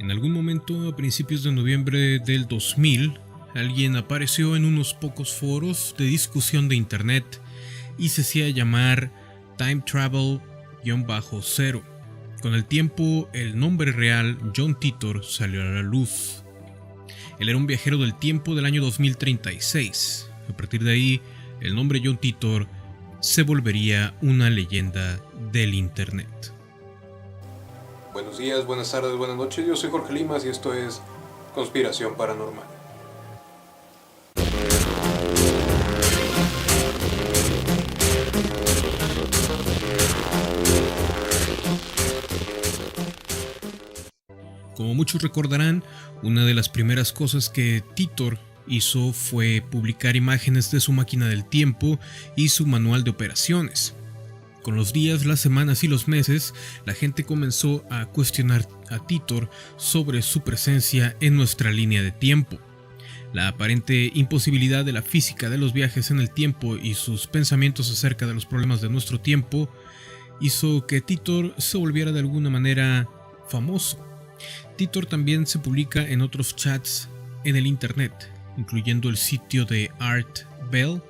En algún momento a principios de noviembre del 2000, alguien apareció en unos pocos foros de discusión de internet y se hacía llamar Time Travel-0. Con el tiempo, el nombre real John Titor salió a la luz. Él era un viajero del tiempo del año 2036. A partir de ahí, el nombre John Titor se volvería una leyenda del internet. Buenos días, buenas tardes, buenas noches. Yo soy Jorge Limas y esto es Conspiración Paranormal. Como muchos recordarán, una de las primeras cosas que Titor hizo fue publicar imágenes de su máquina del tiempo y su manual de operaciones. Con los días, las semanas y los meses, la gente comenzó a cuestionar a Titor sobre su presencia en nuestra línea de tiempo. La aparente imposibilidad de la física de los viajes en el tiempo y sus pensamientos acerca de los problemas de nuestro tiempo hizo que Titor se volviera de alguna manera famoso. Titor también se publica en otros chats en el internet, incluyendo el sitio de Art Bell.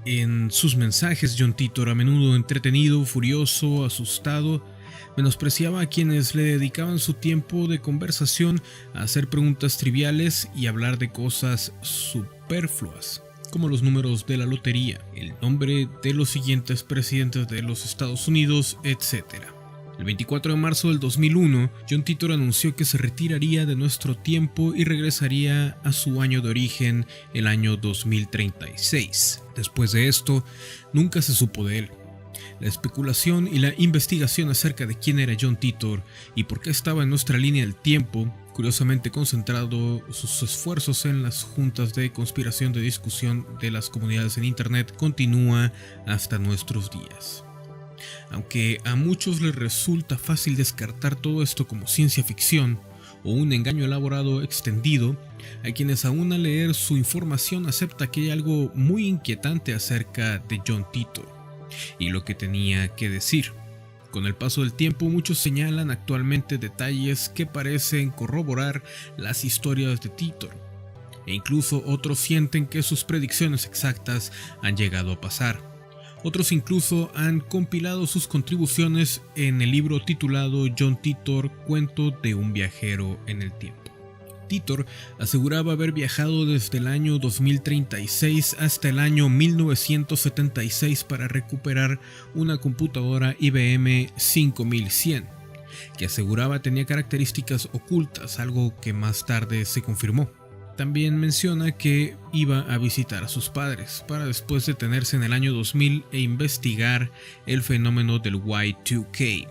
En sus mensajes, John Titor, a menudo entretenido, furioso, asustado, menospreciaba a quienes le dedicaban su tiempo de conversación a hacer preguntas triviales y hablar de cosas superfluas, como los números de la lotería, el nombre de los siguientes presidentes de los Estados Unidos, etc. El 24 de marzo del 2001, John Titor anunció que se retiraría de nuestro tiempo y regresaría a su año de origen, el año 2036. Después de esto, nunca se supo de él. La especulación y la investigación acerca de quién era John Titor y por qué estaba en nuestra línea del tiempo, curiosamente concentrado sus esfuerzos en las juntas de conspiración de discusión de las comunidades en internet, continúa hasta nuestros días. Aunque a muchos les resulta fácil descartar todo esto como ciencia ficción o un engaño elaborado extendido, hay quienes aún al leer su información aceptan que hay algo muy inquietante acerca de John Titor y lo que tenía que decir. Con el paso del tiempo, muchos señalan actualmente detalles que parecen corroborar las historias de Titor, e incluso otros sienten que sus predicciones exactas han llegado a pasar. Otros incluso han compilado sus contribuciones en el libro titulado John Titor, cuento de un viajero en el tiempo. Titor aseguraba haber viajado desde el año 2036 hasta el año 1976 para recuperar una computadora IBM 5100, que aseguraba tenía características ocultas, algo que más tarde se confirmó. También menciona que iba a visitar a sus padres, para después detenerse en el año 2000 e investigar el fenómeno del Y2K.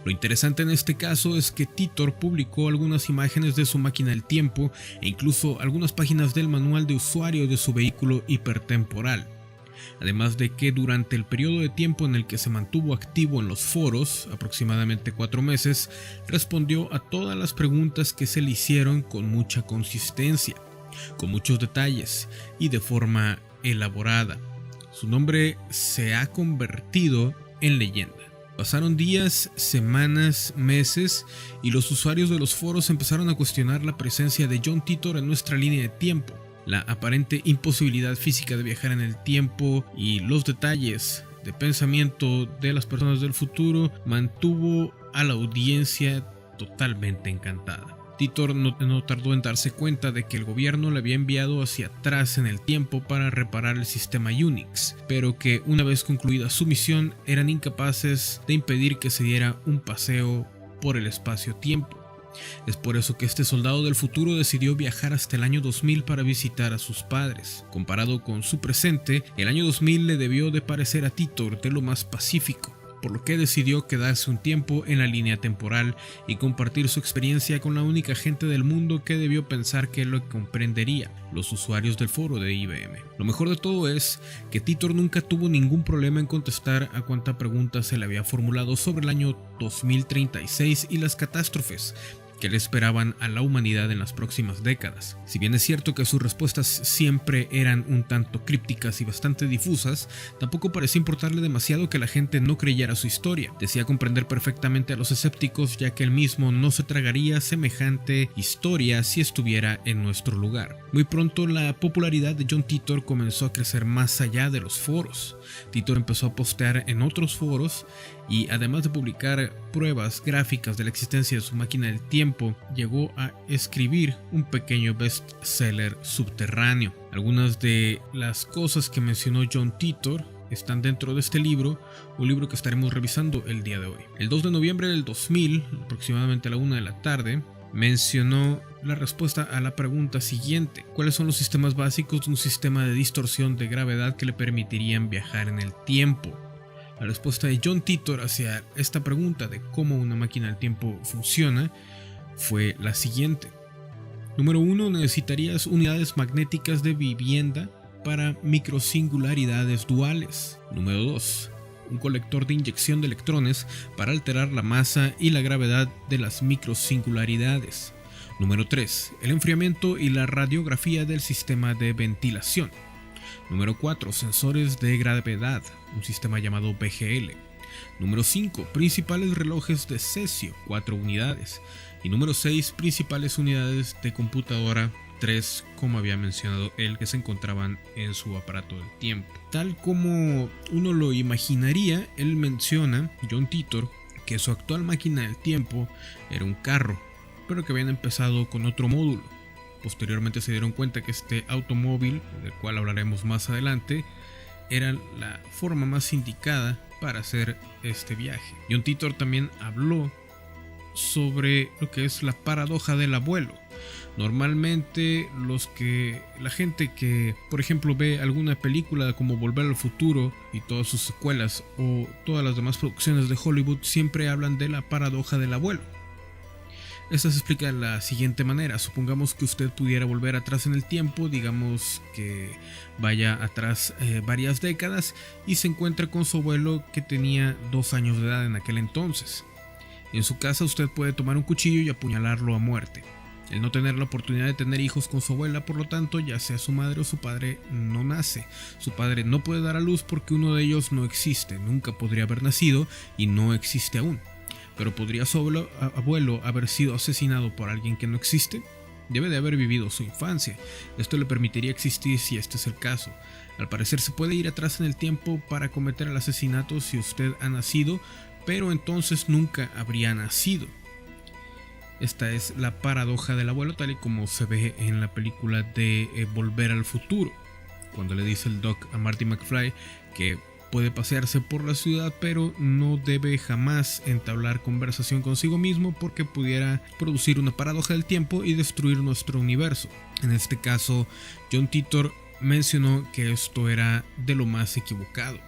Lo interesante en este caso es que Titor publicó algunas imágenes de su máquina del tiempo e incluso algunas páginas del manual de usuario de su vehículo hipertemporal. Además de que durante el periodo de tiempo en el que se mantuvo activo en los foros, aproximadamente 4 meses, respondió a todas las preguntas que se le hicieron con mucha consistencia, con muchos detalles y de forma elaborada. Su nombre se ha convertido en leyenda. Pasaron días, semanas, meses y los usuarios de los foros empezaron a cuestionar la presencia de John Titor en nuestra línea de tiempo. La aparente imposibilidad física de viajar en el tiempo y los detalles de pensamiento de las personas del futuro mantuvo a la audiencia totalmente encantada. Titor no tardó en darse cuenta de que el gobierno le había enviado hacia atrás en el tiempo para reparar el sistema Unix, pero que una vez concluida su misión eran incapaces de impedir que se diera un paseo por el espacio-tiempo. Es por eso que este soldado del futuro decidió viajar hasta el año 2000 para visitar a sus padres. Comparado con su presente, el año 2000 le debió de parecer a Titor de lo más pacífico, por lo que decidió quedarse un tiempo en la línea temporal y compartir su experiencia con la única gente del mundo que debió pensar que lo comprendería, los usuarios del foro de IBM. Lo mejor de todo es que Titor nunca tuvo ningún problema en contestar a cuanta pregunta se le había formulado sobre el año 2036 y las catástrofes que le esperaban a la humanidad en las próximas décadas. Si bien es cierto que sus respuestas siempre eran un tanto crípticas y bastante difusas, tampoco parecía importarle demasiado que la gente no creyera su historia. Decía comprender perfectamente a los escépticos, ya que él mismo no se tragaría semejante historia si estuviera en nuestro lugar. Muy pronto la popularidad de John Titor comenzó a crecer más allá de los foros. Titor empezó a postear en otros foros y, además de publicar pruebas gráficas de la existencia de su máquina del tiempo, llegó a escribir un pequeño bestseller subterráneo. Algunas de las cosas que mencionó John Titor están dentro de este libro, un libro que estaremos revisando el día de hoy. El 2 de noviembre del 2000, aproximadamente a la 1 de la tarde, mencionó la respuesta a la pregunta siguiente: ¿cuáles son los sistemas básicos de un sistema de distorsión de gravedad que le permitirían viajar en el tiempo? La respuesta de John Titor hacia esta pregunta de cómo una máquina del tiempo funciona fue la siguiente. Número 1. Necesitarías unidades magnéticas de vivienda para microsingularidades duales. Número 2. Un colector de inyección de electrones para alterar la masa y la gravedad de las microsingularidades. Número 3. El enfriamiento y la radiografía del sistema de ventilación. Número 4. Sensores de gravedad, un sistema llamado BGL. Número 5. Principales relojes de cesio, 4 unidades. Y número 6. Principales unidades de computadora, 3, como había mencionado él, que se encontraban en su aparato del tiempo. Tal como uno lo imaginaría, él menciona, John Titor, que su actual máquina del tiempo era un carro, pero que habían empezado con otro módulo. Posteriormente se dieron cuenta que este automóvil, del cual hablaremos más adelante, era la forma más indicada para hacer este viaje. John Titor también habló sobre lo que es la paradoja del abuelo. Normalmente la gente que, por ejemplo, ve alguna película como Volver al Futuro y todas sus secuelas, o todas las demás producciones de Hollywood, siempre hablan de la paradoja del abuelo. Esta se explica de la siguiente manera: supongamos que usted pudiera volver atrás en el tiempo, digamos que vaya atrás varias décadas y se encuentra con su abuelo que tenía 2 años de edad en aquel entonces. En su casa usted puede tomar un cuchillo y apuñalarlo a muerte. El no tener la oportunidad de tener hijos con su abuela, por lo tanto, ya sea su madre o su padre, no nace. Su padre no puede dar a luz porque uno de ellos no existe, nunca podría haber nacido y no existe aún. Pero ¿podría su abuelo haber sido asesinado por alguien que no existe? Debe de haber vivido su infancia. Esto le permitiría existir si este es el caso. Al parecer se puede ir atrás en el tiempo para cometer el asesinato si usted ha nacido, pero entonces nunca habría nacido. Esta es la paradoja del abuelo, tal y como se ve en la película de Volver al Futuro, cuando le dice el Doc a Marty McFly que puede pasearse por la ciudad, pero no debe jamás entablar conversación consigo mismo porque pudiera producir una paradoja del tiempo y destruir nuestro universo. En este caso, John Titor mencionó que esto era de lo más equivocado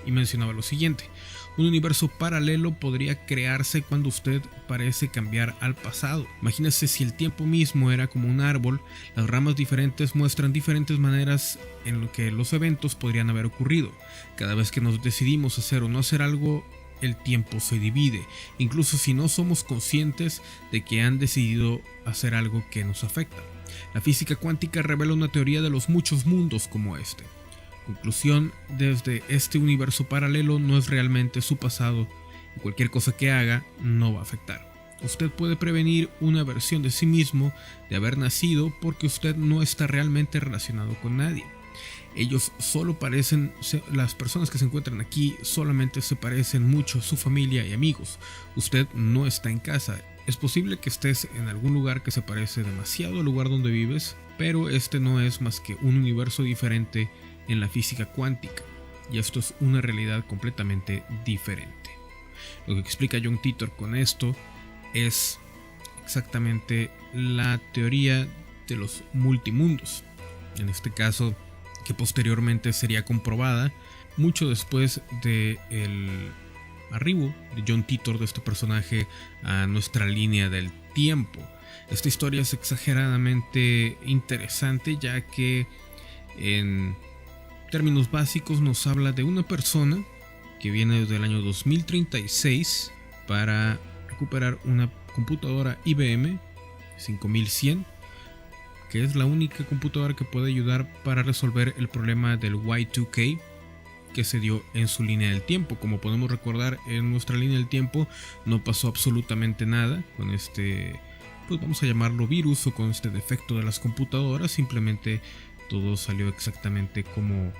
y mencionaba lo siguiente: un universo paralelo podría crearse cuando usted parece cambiar al pasado. Imagínese si el tiempo mismo era como un árbol, las ramas diferentes muestran diferentes maneras en lo que los eventos podrían haber ocurrido. Cada vez que nos decidimos hacer o no hacer algo, el tiempo se divide, incluso si no somos conscientes de que han decidido hacer algo que nos afecta. La física cuántica revela una teoría de los muchos mundos como este. Conclusión: desde este universo paralelo no es realmente su pasado y cualquier cosa que haga no va a afectar. Usted puede prevenir una versión de sí mismo de haber nacido porque usted no está realmente relacionado con nadie. Ellos solo parecen, las personas que se encuentran aquí solamente se parecen mucho a su familia y amigos. Usted no está en casa. Es posible que estés en algún lugar que se parece demasiado al lugar donde vives, pero este no es más que un universo diferente en la física cuántica, y esto es una realidad completamente diferente. Lo que explica John Titor con esto es exactamente la teoría de los multimundos, en este caso, que posteriormente sería comprobada mucho después del arribo de John Titor, de este personaje, a nuestra línea del tiempo. Esta historia es exageradamente interesante, ya que en términos básicos nos habla de una persona que viene desde el año 2036 para recuperar una computadora IBM 5100, que es la única computadora que puede ayudar para resolver el problema del Y2K que se dio en su línea del tiempo. Como podemos recordar, en nuestra línea del tiempo no pasó absolutamente nada con este, pues vamos a llamarlo virus, o con este defecto de las computadoras. Simplemente todo salió exactamente como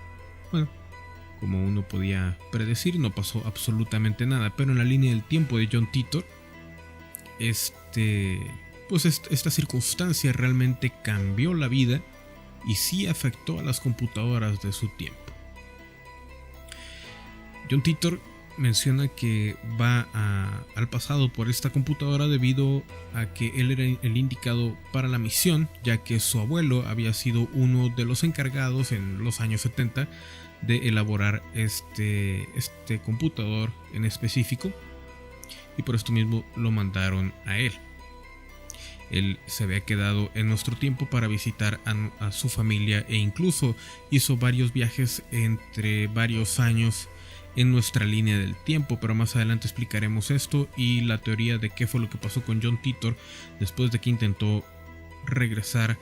uno podía predecir, no pasó absolutamente nada. Pero en la línea del tiempo de John Titor, esta circunstancia realmente cambió la vida y sí afectó a las computadoras de su tiempo. John Titor menciona que va al pasado por esta computadora debido a que él era el indicado para la misión, ya que su abuelo había sido uno de los encargados en los años 70 de elaborar este computador en específico, y por esto mismo lo mandaron a él. Él se había quedado en nuestro tiempo para visitar a su familia, e incluso hizo varios viajes entre varios años en nuestra línea del tiempo, pero más adelante explicaremos esto y la teoría de qué fue lo que pasó con John Titor después de que intentó regresar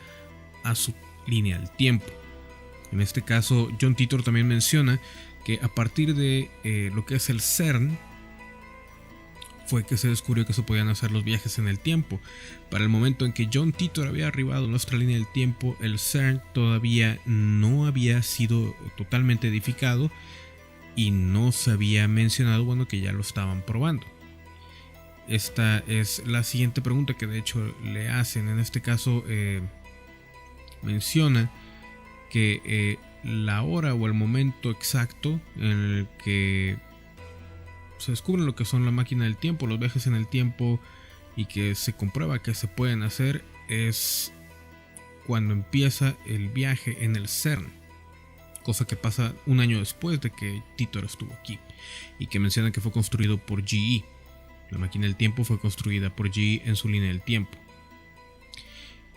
a su línea del tiempo. En este caso, John Titor también menciona que a partir de lo que es el CERN fue que se descubrió que se podían hacer los viajes en el tiempo. Para el momento en que John Titor había arribado a nuestra línea del tiempo, el CERN todavía no había sido totalmente edificado y no se había mencionado, que ya lo estaban probando. Esta es la siguiente pregunta que de hecho le hacen. En este caso menciona que la hora o el momento exacto en el que se descubre lo que son la máquina del tiempo, los viajes en el tiempo, y que se comprueba que se pueden hacer, es cuando empieza el viaje en el CERN, cosa que pasa un año después de que Titor estuvo aquí, y que menciona que fue construido por GE. La máquina del tiempo fue construida por GE en su línea del tiempo.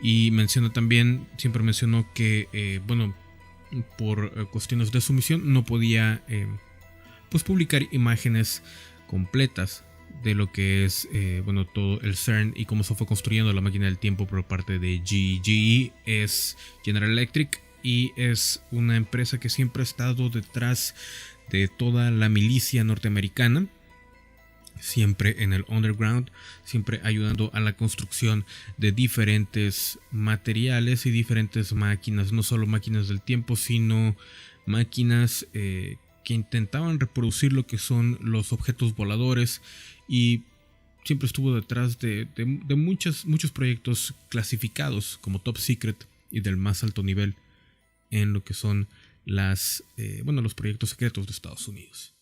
Y menciona también, siempre mencionó que por cuestiones de su misión no podía publicar imágenes completas de lo que es todo el CERN y cómo se fue construyendo la máquina del tiempo por parte de GE. GE es General Electric y es una empresa que siempre ha estado detrás de toda la milicia norteamericana, siempre en el underground, siempre ayudando a la construcción de diferentes materiales y diferentes máquinas, no solo máquinas del tiempo, sino máquinas que intentaban reproducir lo que son los objetos voladores, y siempre estuvo detrás de muchos proyectos clasificados como Top Secret y del más alto nivel en lo que son los proyectos secretos de Estados Unidos.